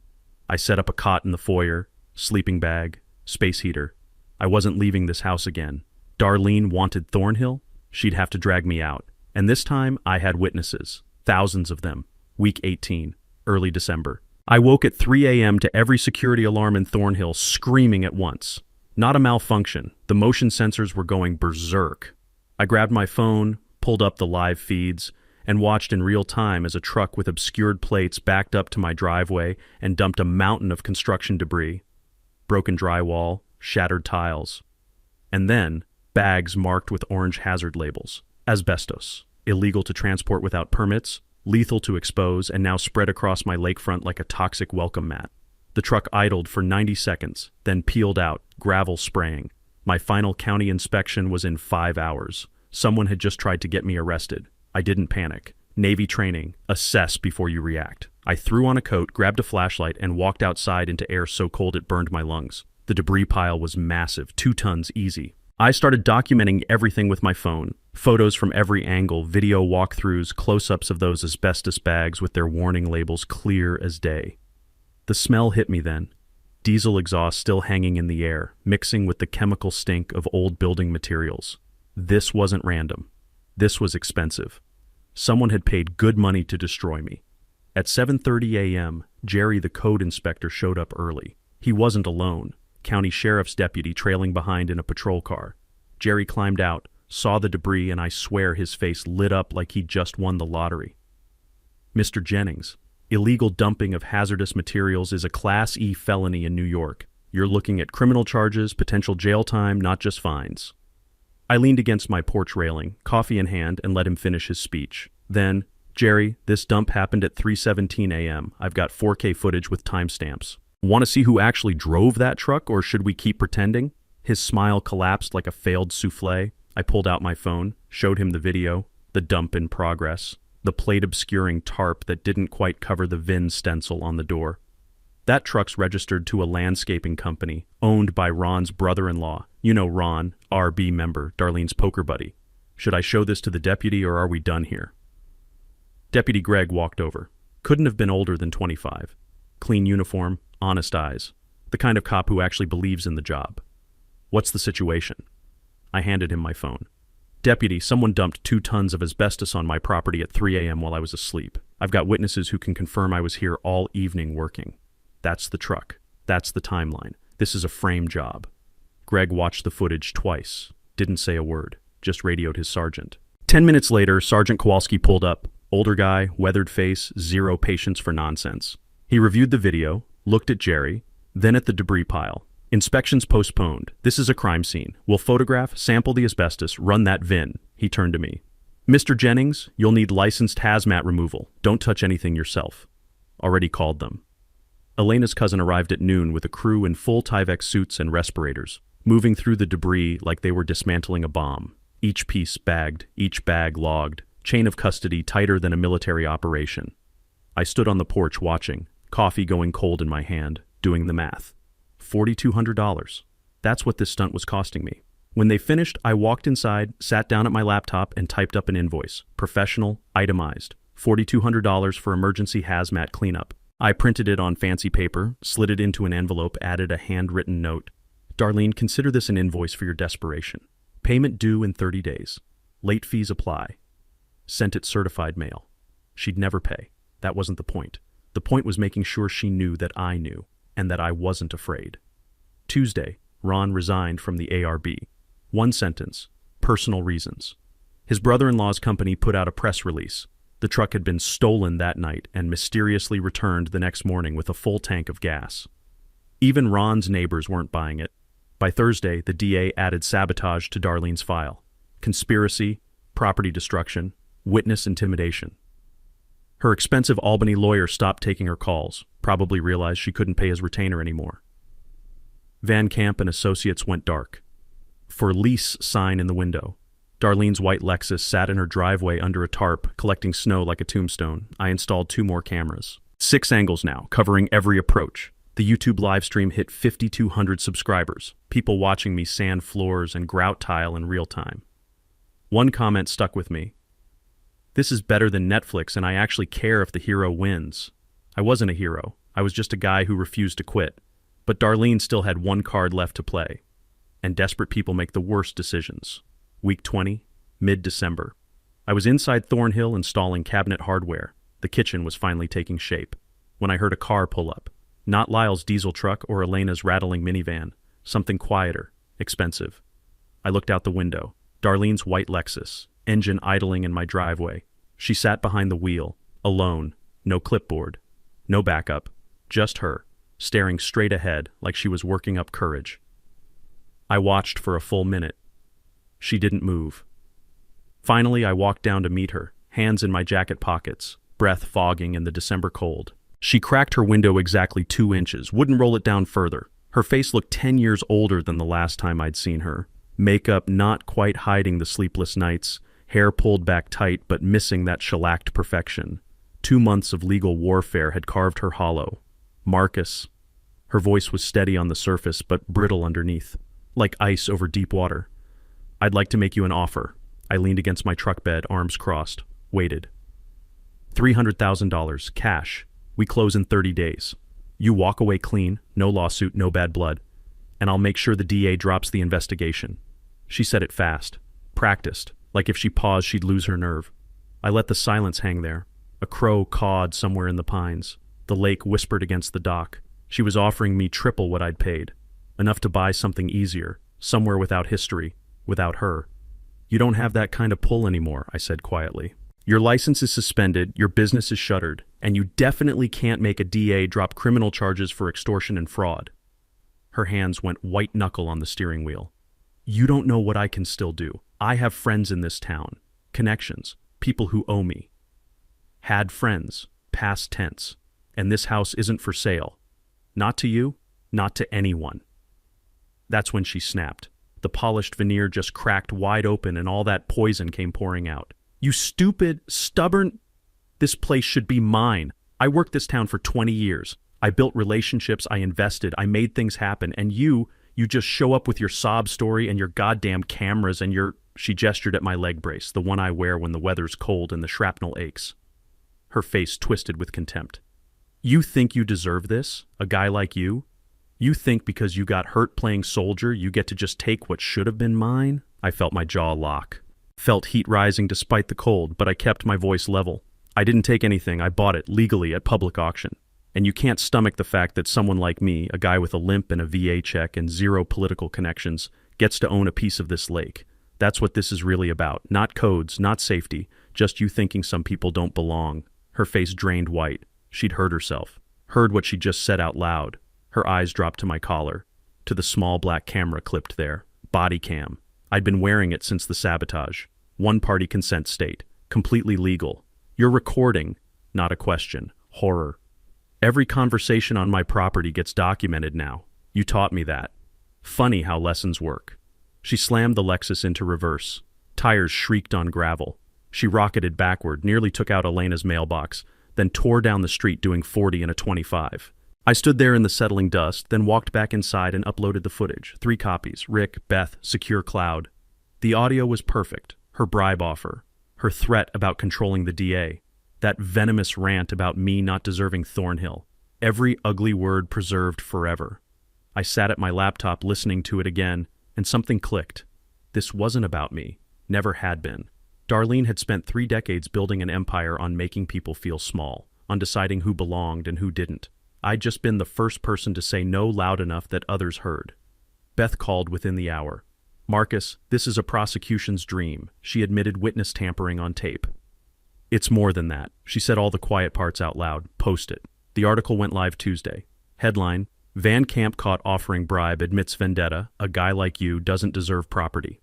I set up a cot in the foyer, sleeping bag, space heater. I wasn't leaving this house again. Darlene wanted Thornhill? She'd have to drag me out. And this time, I had witnesses. Thousands of them. Week 18, early December. I woke at 3 a.m. to every security alarm in Thornhill screaming at once. Not a malfunction. The motion sensors were going berserk. I grabbed my phone, pulled up the live feeds, and watched in real time as a truck with obscured plates backed up to my driveway and dumped a mountain of construction debris. Broken drywall, shattered tiles. And then, bags marked with orange hazard labels. Asbestos. Illegal to transport without permits, lethal to expose, and now spread across my lakefront like a toxic welcome mat. The truck idled for 90 seconds, then peeled out, gravel spraying. My final county inspection was in 5 hours. Someone had just tried to get me arrested. I didn't panic. Navy training. Assess before you react. I threw on a coat, grabbed a flashlight, and walked outside into air so cold it burned my lungs. The debris pile was massive, 2 tons easy. I started documenting everything with my phone. Photos from every angle, video walkthroughs, close-ups of those asbestos bags with their warning labels clear as day. The smell hit me then. Diesel exhaust still hanging in the air, mixing with the chemical stink of old building materials. This wasn't random. This was expensive. Someone had paid good money to destroy me. At 7:30 a.m., Jerry, the code inspector, showed up early. He wasn't alone. County sheriff's deputy trailing behind in a patrol car. Jerry climbed out, saw the debris, and I swear his face lit up like he'd just won the lottery. Mr. Jennings, illegal dumping of hazardous materials is a Class E felony in New York. You're looking at criminal charges, potential jail time, not just fines. I leaned against my porch railing, coffee in hand, and let him finish his speech. Then, Jerry, this dump happened at 3:17 a.m. I've got 4K footage with timestamps. Want to see who actually drove that truck, or should we keep pretending? His smile collapsed like a failed souffle. I pulled out my phone, showed him the video, the dump in progress, the plate-obscuring tarp that didn't quite cover the VIN stencil on the door. That truck's registered to a landscaping company, owned by Ron's brother-in-law. You know Ron, RB member, Darlene's poker buddy. Should I show this to the deputy, or are we done here? Deputy Greg walked over. Couldn't have been older than 25. Clean uniform, honest eyes. The kind of cop who actually believes in the job. What's the situation? I handed him my phone. Deputy, someone dumped 2 tons of asbestos on my property at 3 a.m. while I was asleep. I've got witnesses who can confirm I was here all evening working. That's the truck. That's the timeline. This is a frame job. Greg watched the footage twice. Didn't say a word. Just radioed his sergeant. 10 minutes later, Sergeant Kowalski pulled up. Older guy, weathered face, zero patience for nonsense. He reviewed the video, looked at Jerry, then at the debris pile. Inspections postponed. This is a crime scene. We'll photograph, sample the asbestos, run that VIN. He turned to me. Mr. Jennings, you'll need licensed hazmat removal. Don't touch anything yourself. Already called them. Elena's cousin arrived at noon with a crew in full Tyvek suits and respirators, moving through the debris like they were dismantling a bomb. Each piece bagged, each bag logged, chain of custody tighter than a military operation. I stood on the porch watching, coffee going cold in my hand, doing the math. $4,200. That's what this stunt was costing me. When they finished, I walked inside, sat down at my laptop, and typed up an invoice. Professional, itemized. $4,200 for emergency hazmat cleanup. I printed it on fancy paper, slid it into an envelope, added a handwritten note. Darlene, consider this an invoice for your desperation. Payment due in 30 days. Late fees apply. Sent it certified mail. She'd never pay. That wasn't the point. The point was making sure she knew that I knew, and that I wasn't afraid. Tuesday, Ron resigned from the ARB. One sentence. Personal reasons. His brother-in-law's company put out a press release. The truck had been stolen that night and mysteriously returned the next morning with a full tank of gas. Even Ron's neighbors weren't buying it. By Thursday, the DA added sabotage to Darlene's file. Conspiracy, property destruction, witness intimidation. Her expensive Albany lawyer stopped taking her calls, probably realized she couldn't pay his retainer anymore. Van Camp and Associates went dark. For lease sign in the window. Darlene's white Lexus sat in her driveway under a tarp, collecting snow like a tombstone. I installed 2 more cameras. 6 angles now, covering every approach. The YouTube live stream hit 5,200 subscribers, people watching me sand floors and grout tile in real time. One comment stuck with me. This is better than Netflix, and I actually care if the hero wins. I wasn't a hero. I was just a guy who refused to quit. But Darlene still had 1 card left to play. And desperate people make the worst decisions. Week 20, mid-December. I was inside Thornhill installing cabinet hardware. The kitchen was finally taking shape. When I heard a car pull up. Not Lyle's diesel truck or Elena's rattling minivan. something quieter, expensive. I looked out the window. Darlene's white Lexus, engine idling in my driveway. She sat behind the wheel, alone, no clipboard, no backup, just her, staring straight ahead like she was working up courage. I watched for a full minute. She didn't move. Finally, I walked down to meet her, hands in my jacket pockets, breath fogging in the December cold. She cracked her window exactly 2 inches, wouldn't roll it down further. Her face looked 10 years older than the last time I'd seen her. Makeup not quite hiding the sleepless nights, hair pulled back tight but missing that shellacked perfection. 2 months of legal warfare had carved her hollow. Marcus. Her voice was steady on the surface but brittle underneath, like ice over deep water. I'd like to make you an offer. I leaned against my truck bed, arms crossed, waited. $300,000, cash. We close in 30 days. You walk away clean, no lawsuit, no bad blood, and I'll make sure the DA drops the investigation. She said it fast, practiced, like if she paused she'd lose her nerve. I let the silence hang there. A crow cawed somewhere in the pines. The lake whispered against the dock. She was offering me triple what I'd paid, enough to buy something easier, somewhere without history, without her. You don't have that kind of pull anymore, I said quietly. Your license is suspended, your business is shuttered, and you definitely can't make a DA drop criminal charges for extortion and fraud. Her hands went white knuckle on the steering wheel. You don't know what I can still do. I have friends in this town, connections, people who owe me. Had friends, past tense, and this house isn't for sale. Not to you, not to anyone. That's when she snapped. The polished veneer just cracked wide open and all that poison came pouring out. You stupid, stubborn... This place should be mine. I worked this town for 20 years. I built relationships, I invested, I made things happen, and you just show up with your sob story and your goddamn cameras and your... She gestured at my leg brace, the one I wear when the weather's cold and the shrapnel aches. Her face twisted with contempt. You think you deserve this? A guy like you? You think because you got hurt playing soldier, you get to just take what should have been mine? I felt my jaw lock. Felt heat rising despite the cold, but I kept my voice level. I didn't take anything, I bought it legally at public auction. And you can't stomach the fact that someone like me, a guy with a limp and a VA check and zero political connections, gets to own a piece of this lake. That's what this is really about. Not codes, not safety, just you thinking some people don't belong. Her face drained white. She'd heard herself. Heard what she just said out loud. Her eyes dropped to my collar, to the small black camera clipped there. Body cam. I'd been wearing it since the sabotage. One-party consent state. Completely legal. You're recording, not a question. Horror. Every conversation on my property gets documented now. You taught me that. Funny how lessons work. She slammed the Lexus into reverse. Tires shrieked on gravel. She rocketed backward, nearly took out Elena's mailbox, then tore down the street doing 40 in a 25. I stood there in the settling dust, then walked back inside and uploaded the footage. 3 copies. Rick, Beth, secure cloud. The audio was perfect. Her bribe offer. Her threat about controlling the DA. That venomous rant about me not deserving Thornhill. Every ugly word preserved forever. I sat at my laptop listening to it again, and something clicked. This wasn't about me. Never had been. Darlene had spent 3 decades building an empire on making people feel small, on deciding who belonged and who didn't. I'd just been the first person to say no loud enough that others heard. Beth called within the hour. Marcus, this is a prosecution's dream. She admitted witness tampering on tape. It's more than that. She said all the quiet parts out loud. Post it. The article went live Tuesday. Headline, Van Camp caught offering bribe admits vendetta. A guy like you doesn't deserve property.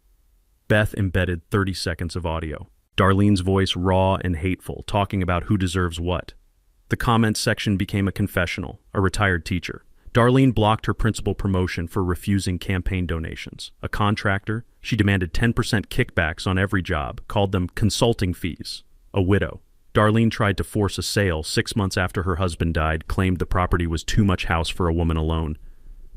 Beth embedded 30 seconds of audio. Darlene's voice raw and hateful, talking about who deserves what. The comments section became a confessional, a retired teacher. Darlene blocked her principal promotion for refusing campaign donations. A contractor, she demanded 10% kickbacks on every job, called them consulting fees. A widow. Darlene tried to force a sale 6 months after her husband died, claimed the property was too much house for a woman alone.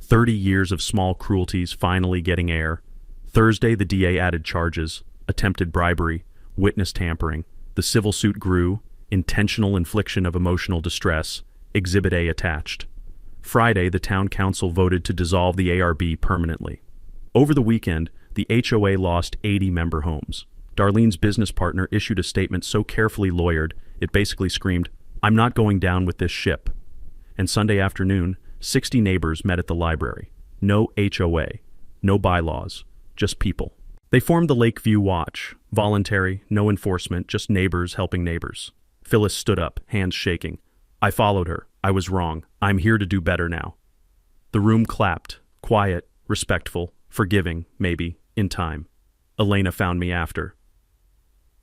30 years of small cruelties finally getting air. Thursday, the DA added charges, attempted bribery, witness tampering. The civil suit grew, intentional infliction of emotional distress, Exhibit A attached. Friday, the town council voted to dissolve the ARB permanently. Over the weekend, the HOA lost 80 member homes. Darlene's business partner issued a statement so carefully lawyered, it basically screamed, "I'm not going down with this ship." And Sunday afternoon, 60 neighbors met at the library. No HOA, no bylaws, just people. They formed the Lakeview Watch, voluntary, no enforcement, just neighbors helping neighbors. Phyllis stood up, hands shaking. I followed her. I was wrong. I'm here to do better now. The room clapped, quiet, respectful, forgiving, maybe, in time. Elena found me after.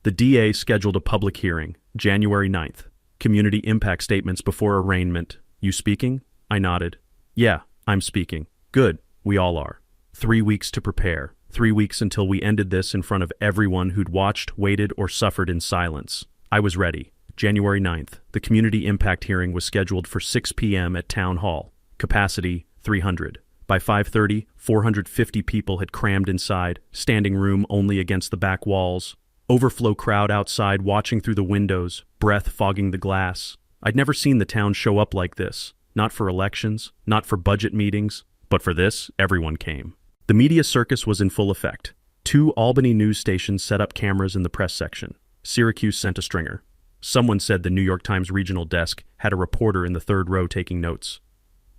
The DA scheduled a public hearing, January 9th. Community impact statements before arraignment. You speaking? I nodded. Yeah, I'm speaking. Good, we all are. 3 weeks to prepare. 3 weeks until we ended this in front of everyone who'd watched, waited, or suffered in silence. I was ready. January 9th, the community impact hearing was scheduled for 6 p.m. at Town Hall. Capacity, 300. By 5:30, 450 people had crammed inside, standing room only against the back walls. Overflow crowd outside watching through the windows, breath fogging the glass. I'd never seen the town show up like this. Not for elections, not for budget meetings, but for this, everyone came. The media circus was in full effect. 2 Albany news stations set up cameras in the press section. Syracuse sent a stringer. Someone said the New York Times regional desk had a reporter in the 3rd row taking notes.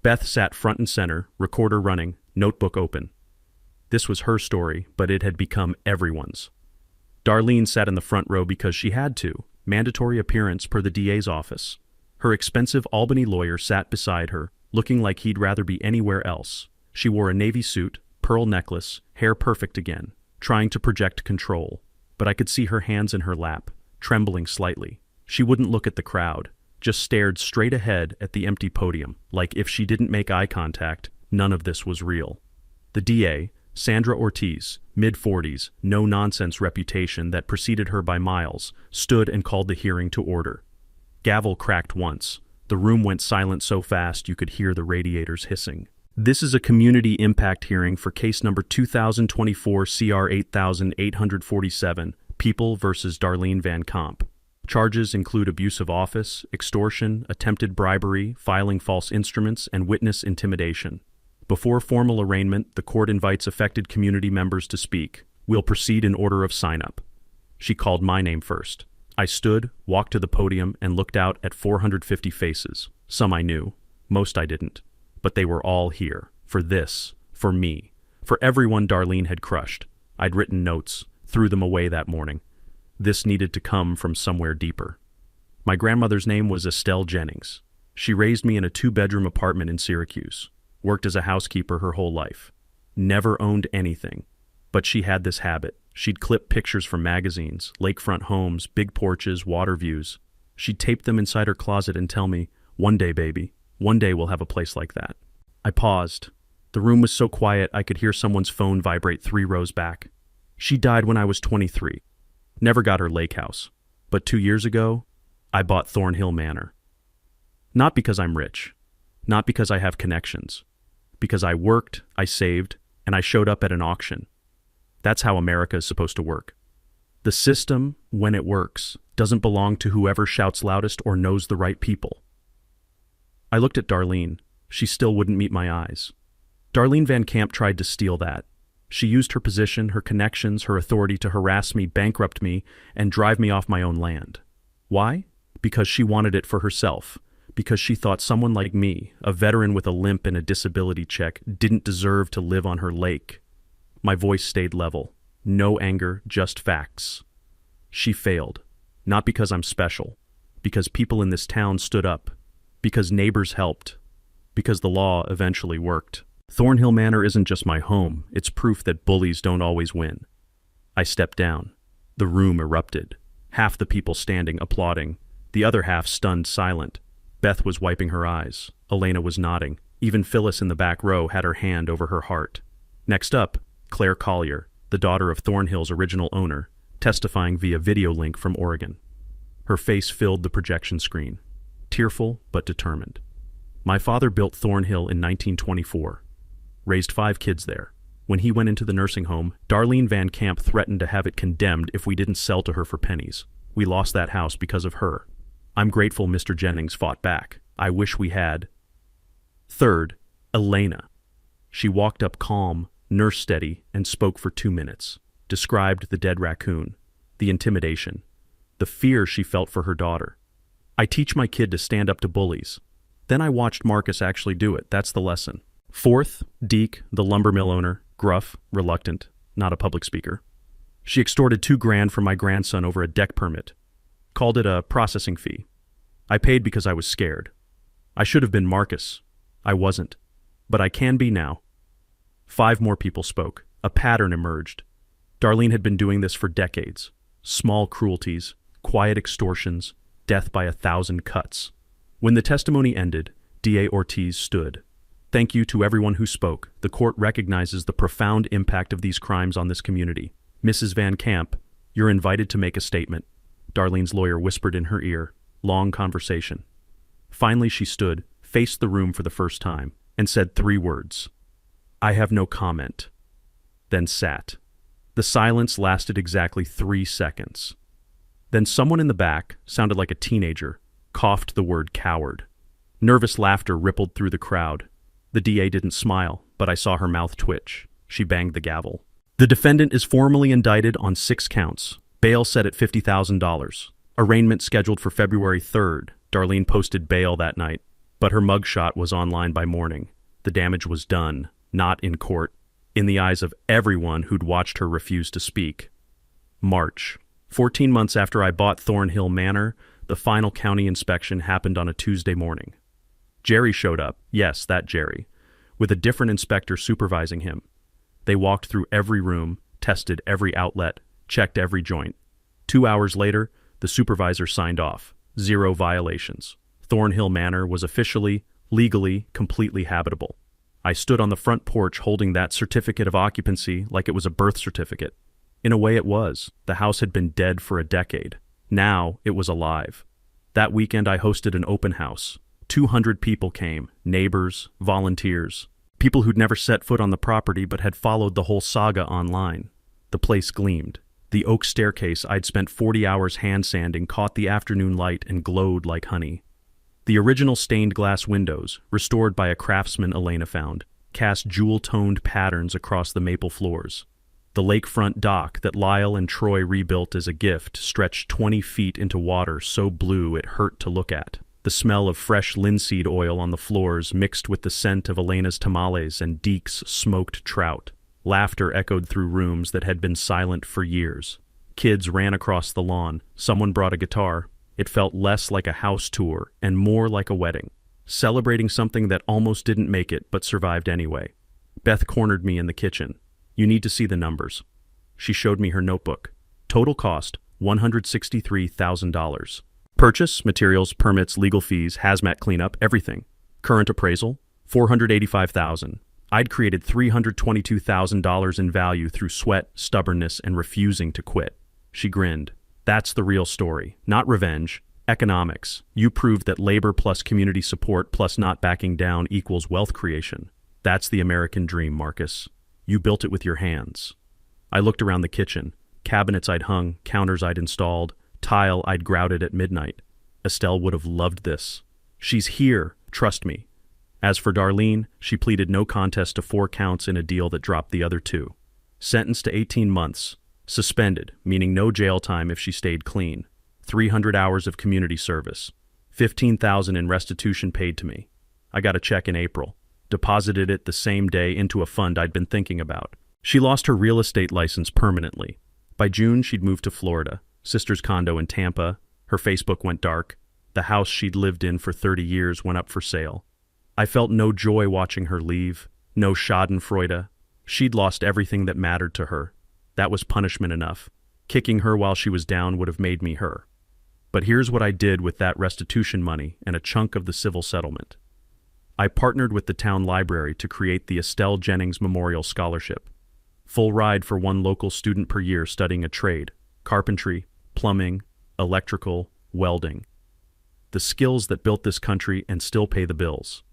Beth sat front and center, recorder running, notebook open. This was her story, but it had become everyone's. Darlene sat in the front row because she had to, mandatory appearance per the DA's office. Her expensive Albany lawyer sat beside her, looking like he'd rather be anywhere else. She wore a navy suit, pearl necklace, hair perfect again, trying to project control. But I could see her hands in her lap, trembling slightly. She wouldn't look at the crowd, just stared straight ahead at the empty podium, like if she didn't make eye contact, none of this was real. The DA, Sandra Ortiz, mid-40s, no-nonsense reputation that preceded her by miles, stood and called the hearing to order. Gavel cracked once. The room went silent so fast you could hear the radiators hissing. This is a community impact hearing for case number 2024 CR 8847, People versus Darlene Van Camp. Charges include abuse of office, extortion, attempted bribery, filing false instruments, and witness intimidation. Before formal arraignment, the court invites affected community members to speak. We'll proceed in order of sign-up. She called my name first. I stood, walked to the podium, and looked out at 450 faces. Some I knew, most I didn't. But they were all here. For this. For me. For everyone Darlene had crushed. I'd written notes, threw them away that morning. This needed to come from somewhere deeper. My grandmother's name was Estelle Jennings. She raised me in a 2-bedroom apartment in Syracuse. Worked as a housekeeper her whole life. Never owned anything. But she had this habit. She'd clip pictures from magazines, lakefront homes, big porches, water views. She'd tape them inside her closet and tell me, "One day, baby, one day we'll have a place like that." I paused. The room was so quiet I could hear someone's phone vibrate 3 rows back. She died when I was 23. Never got her lake house. But 2 years ago, I bought Thornhill Manor. Not because I'm rich. Not because I have connections. Because I worked, I saved, and I showed up at an auction. That's how America is supposed to work. The system, when it works, doesn't belong to whoever shouts loudest or knows the right people. I looked at Darlene. She still wouldn't meet my eyes. Darlene Van Camp tried to steal that. She used her position, her connections, her authority to harass me, bankrupt me, and drive me off my own land. Why? Because she wanted it for herself. Because she thought someone like me, a veteran with a limp and a disability check, didn't deserve to live on her lake. My voice stayed level. No anger, just facts. She failed. Not because I'm special. Because people in this town stood up. Because neighbors helped. Because the law eventually worked. Thornhill Manor isn't just my home. It's proof that bullies don't always win. I stepped down. The room erupted. Half the people standing, applauding. The other half stunned, silent. Beth was wiping her eyes. Elena was nodding. Even Phyllis in the back row had her hand over her heart. Next up, Claire Collier, the daughter of Thornhill's original owner, testifying via video link from Oregon. Her face filled the projection screen. Tearful but determined. My father built Thornhill in 1924. Raised 5 kids there. When he went into the nursing home, Darlene Van Camp threatened to have it condemned if we didn't sell to her for pennies. We lost that house because of her. I'm grateful Mr. Jennings fought back. I wish we had. Third, Elena. She walked up calm, nurse steady, and spoke for 2 minutes. Described the dead raccoon, the intimidation, the fear she felt for her daughter. I teach my kid to stand up to bullies. Then I watched Marcus actually do it. That's the lesson. Fourth, Deke, the lumber mill owner, gruff, reluctant, not a public speaker. She extorted $2,000 from my grandson over a deck permit. Called it a processing fee. I paid because I was scared. I should have been Marcus. I wasn't. But I can be now. 5 more people spoke. A pattern emerged. Darlene had been doing this for decades. Small cruelties, quiet extortions, death by 1,000 cuts. When the testimony ended, D.A. Ortiz stood. Thank you to everyone who spoke. The court recognizes the profound impact of these crimes on this community. Mrs. Van Camp, you're invited to make a statement. Darlene's lawyer whispered in her ear. Long conversation. Finally she stood, faced the room for the first time, and said 3 words. I have no comment. Then sat. The silence lasted exactly 3 seconds. Then someone in the back, sounded like a teenager, coughed the word coward. Nervous laughter rippled through the crowd. The DA didn't smile, but I saw her mouth twitch. She banged the gavel. The defendant is formally indicted on 6 counts. Bail set at $50,000. Arraignment scheduled for February 3rd. Darlene posted bail that night, but her mugshot was online by morning. The damage was done, not in court, in the eyes of everyone who'd watched her refuse to speak. March. 14 months after I bought Thornhill Manor, the final county inspection happened on a Tuesday morning. Jerry showed up, yes, that Jerry, with a different inspector supervising him. They walked through every room, tested every outlet, checked every joint. 2 hours later, the supervisor signed off. 0 violations. Thornhill Manor was officially, legally, completely habitable. I stood on the front porch holding that certificate of occupancy like it was a birth certificate. In a way it was. The house had been dead for a decade. Now it was alive. That weekend I hosted an open house. 200 people came, neighbors, volunteers, people who'd never set foot on the property but had followed the whole saga online. The place gleamed. The oak staircase I'd spent 40 hours hand sanding caught the afternoon light and glowed like honey. The original stained glass windows, restored by a craftsman Elena found, cast jewel-toned patterns across the maple floors. The lakefront dock that Lyle and Troy rebuilt as a gift stretched 20 feet into water so blue it hurt to look at. The smell of fresh linseed oil on the floors mixed with the scent of Elena's tamales and Deke's smoked trout. Laughter echoed through rooms that had been silent for years. Kids ran across the lawn. Someone brought a guitar. It felt less like a house tour and more like a wedding, celebrating something that almost didn't make it but survived anyway. Beth cornered me in the kitchen. You need to see the numbers. She showed me her notebook. Total cost, $163,000. Purchase, materials, permits, legal fees, hazmat cleanup, everything. Current appraisal, $485,000. I'd created $322,000 in value through sweat, stubbornness, and refusing to quit. She grinned. That's the real story. Not revenge. Economics. You proved that labor plus community support plus not backing down equals wealth creation. That's the American dream, Marcus. You built it with your hands. I looked around the kitchen. Cabinets I'd hung, counters I'd installed, tile I'd grouted at midnight. Estelle would have loved this. She's here, trust me. As for Darlene, she pleaded no contest to 4 counts in a deal that dropped the other 2. Sentenced to 18 months. Suspended, meaning no jail time if she stayed clean. 300 hours of community service. $15,000 in restitution paid to me. I got a check in April. Deposited it the same day into a fund I'd been thinking about. She lost her real estate license permanently. By June, she'd moved to Florida. Sister's condo in Tampa. Her Facebook went dark. The house she'd lived in for 30 years went up for sale. I felt no joy watching her leave, no schadenfreude. She'd lost everything that mattered to her. That was punishment enough. Kicking her while she was down would have made me her. But here's what I did with that restitution money and a chunk of the civil settlement. I partnered with the town library to create the Estelle Jennings Memorial Scholarship. Full ride for 1 local student per year studying a trade: carpentry, plumbing, electrical, welding. The skills that built this country and still pay the bills.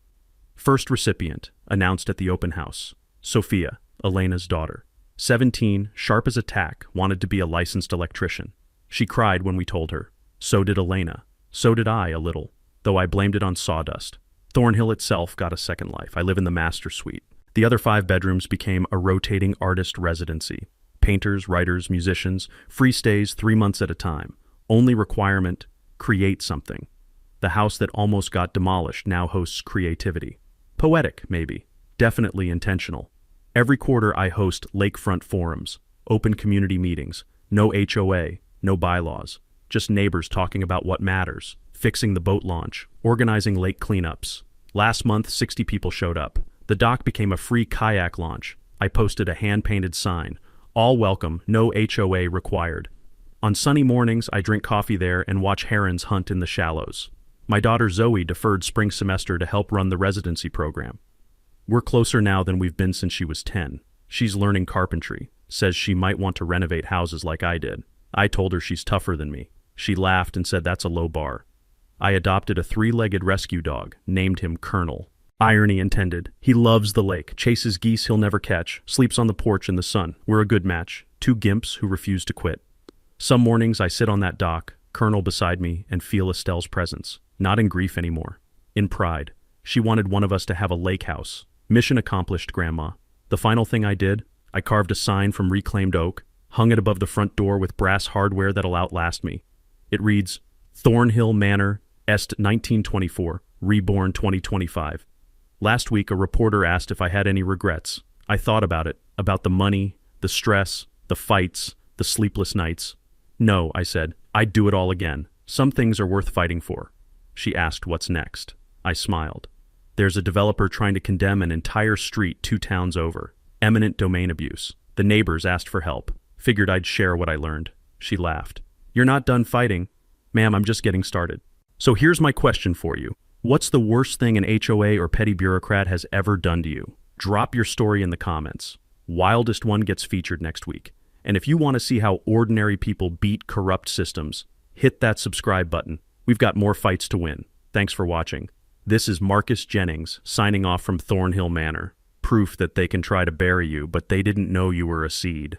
First recipient, announced at the open house, Sophia, Elena's daughter. 17, sharp as a tack, wanted to be a licensed electrician. She cried when we told her. So did Elena. So did I, a little, though I blamed it on sawdust. Thornhill itself got a second life. I live in the master suite. The other 5 bedrooms became a rotating artist residency. Painters, writers, musicians, free stays 3 months at a time. Only requirement, create something. The house that almost got demolished now hosts creativity. Poetic, maybe. Definitely intentional. Every quarter I host lakefront forums, open community meetings, no HOA, no bylaws, just neighbors talking about what matters, fixing the boat launch, organizing lake cleanups. Last month, 60 people showed up. The dock became a free kayak launch. I posted a hand-painted sign, all welcome, no HOA required. On sunny mornings, I drink coffee there and watch herons hunt in the shallows. My daughter Zoe deferred spring semester to help run the residency program. We're closer now than we've been since she was 10. She's learning carpentry, says she might want to renovate houses like I did. I told her she's tougher than me. She laughed and said that's a low bar. I adopted a 3-legged rescue dog, named him Colonel. Irony intended. He loves the lake, chases geese he'll never catch, sleeps on the porch in the sun. We're a good match. 2 gimps who refuse to quit. Some mornings I sit on that dock, Colonel beside me, and feel Estelle's presence. Not in grief anymore. In pride. She wanted one of us to have a lake house. Mission accomplished, Grandma. The final thing I did, I carved a sign from reclaimed oak, hung it above the front door with brass hardware that'll outlast me. It reads, Thornhill Manor, Est 1924, reborn 2025. Last week, a reporter asked if I had any regrets. I thought about it, about the money, the stress, the fights, the sleepless nights. No, I said, I'd do it all again. Some things are worth fighting for. She asked what's next. I smiled. There's a developer trying to condemn an entire street 2 towns over. Eminent domain abuse. The neighbors asked for help. Figured I'd share what I learned. She laughed. You're not done fighting. Ma'am, I'm just getting started. So here's my question for you. What's the worst thing an HOA or petty bureaucrat has ever done to you? Drop your story in the comments. Wildest one gets featured next week. And if you want to see how ordinary people beat corrupt systems, hit that subscribe button. We've got more fights to win. Thanks for watching. This is Marcus Jennings, signing off from Thornhill Manor. Proof that they can try to bury you, but they didn't know you were a seed.